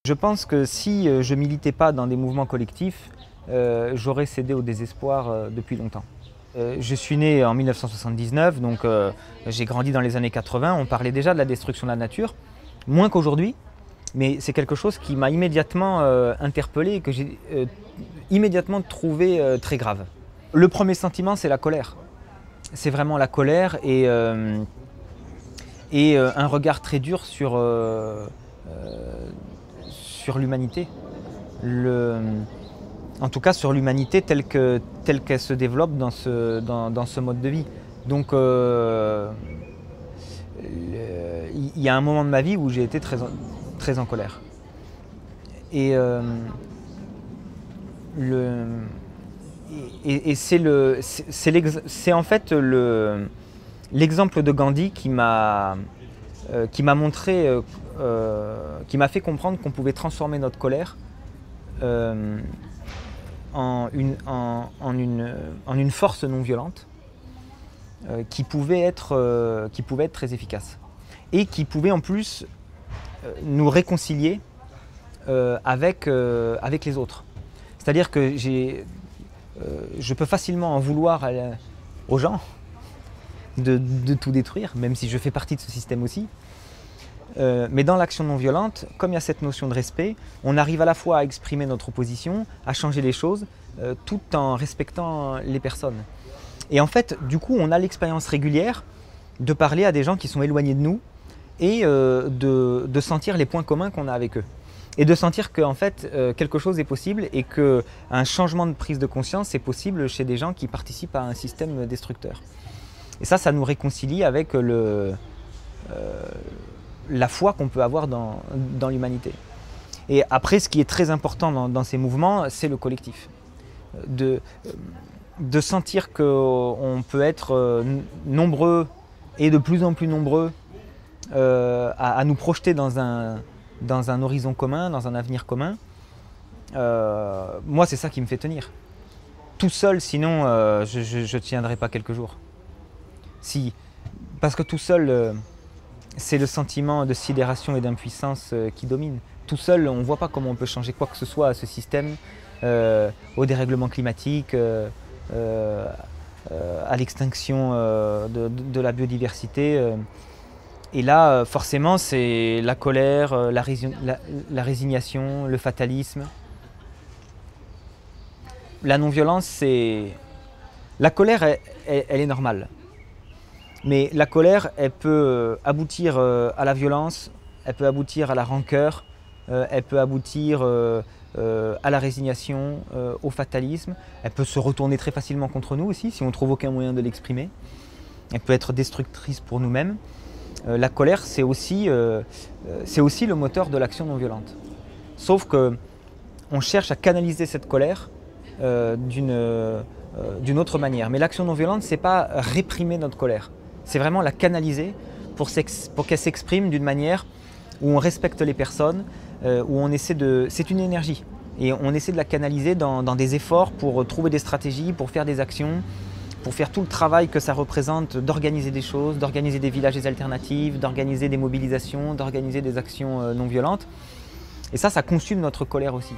Je pense que si je militais pas dans des mouvements collectifs, j'aurais cédé au désespoir depuis longtemps. Je suis né en 1979, donc j'ai grandi dans les années 80. On parlait déjà de la destruction de la nature, moins qu'aujourd'hui, mais c'est quelque chose qui m'a immédiatement interpellé et que j'ai immédiatement trouvé très grave. Le premier sentiment, c'est la colère. C'est vraiment la colère et un regard très dur sur l'humanité. En tout cas sur l'humanité telle qu'elle se développe dans ce mode de vie. Donc il y a un moment de ma vie où j'ai été très en colère. Et c'est en fait l'exemple de Gandhi qui m'a montré, qui m'a fait comprendre qu'on pouvait transformer notre colère en une force non violente qui pouvait être très efficace et qui pouvait en plus nous réconcilier avec les autres. C'est-à-dire que je peux facilement en vouloir aux gens de tout détruire, même si je fais partie de ce système aussi. Mais dans l'action non violente, comme il y a cette notion de respect, on arrive à la fois à exprimer notre opposition, à changer les choses, tout en respectant les personnes. Et en fait, du coup, on a l'expérience régulière de parler à des gens qui sont éloignés de nous et de sentir les points communs qu'on a avec eux. Et de sentir qu'en fait, quelque chose est possible et qu'un changement de prise de conscience est possible chez des gens qui participent à un système destructeur. Et ça nous réconcilie avec la foi qu'on peut avoir dans l'humanité. Et après, ce qui est très important dans ces mouvements, c'est le collectif. De sentir qu'on peut être nombreux et de plus en plus nombreux à nous projeter dans un horizon commun, dans un avenir commun. Moi, c'est ça qui me fait tenir. Tout seul, sinon, je ne tiendrai pas quelques jours. Parce que tout seul, c'est le sentiment de sidération et d'impuissance qui domine. Tout seul, on ne voit pas comment on peut changer quoi que ce soit à ce système, au dérèglement climatique, à l'extinction de la biodiversité. Et là, forcément, c'est la colère, la résignation, le fatalisme. La non-violence, c'est... La colère, elle est normale. Mais la colère, elle peut aboutir à la violence, elle peut aboutir à la rancœur, elle peut aboutir à la résignation, au fatalisme. Elle peut se retourner très facilement contre nous aussi, si on ne trouve aucun moyen de l'exprimer. Elle peut être destructrice pour nous-mêmes. La colère, c'est aussi le moteur de l'action non violente. Sauf qu'on cherche à canaliser cette colère d'une autre manière. Mais l'action non violente, ce n'est pas réprimer notre colère. C'est vraiment la canaliser pour qu'elle s'exprime d'une manière où on respecte les personnes, où on essaie de... C'est une énergie. Et on essaie de la canaliser dans des efforts pour trouver des stratégies, pour faire des actions, pour faire tout le travail que ça représente d'organiser des choses, d'organiser des villages alternatifs, d'organiser des mobilisations, d'organiser des actions non violentes. Et ça consume notre colère aussi.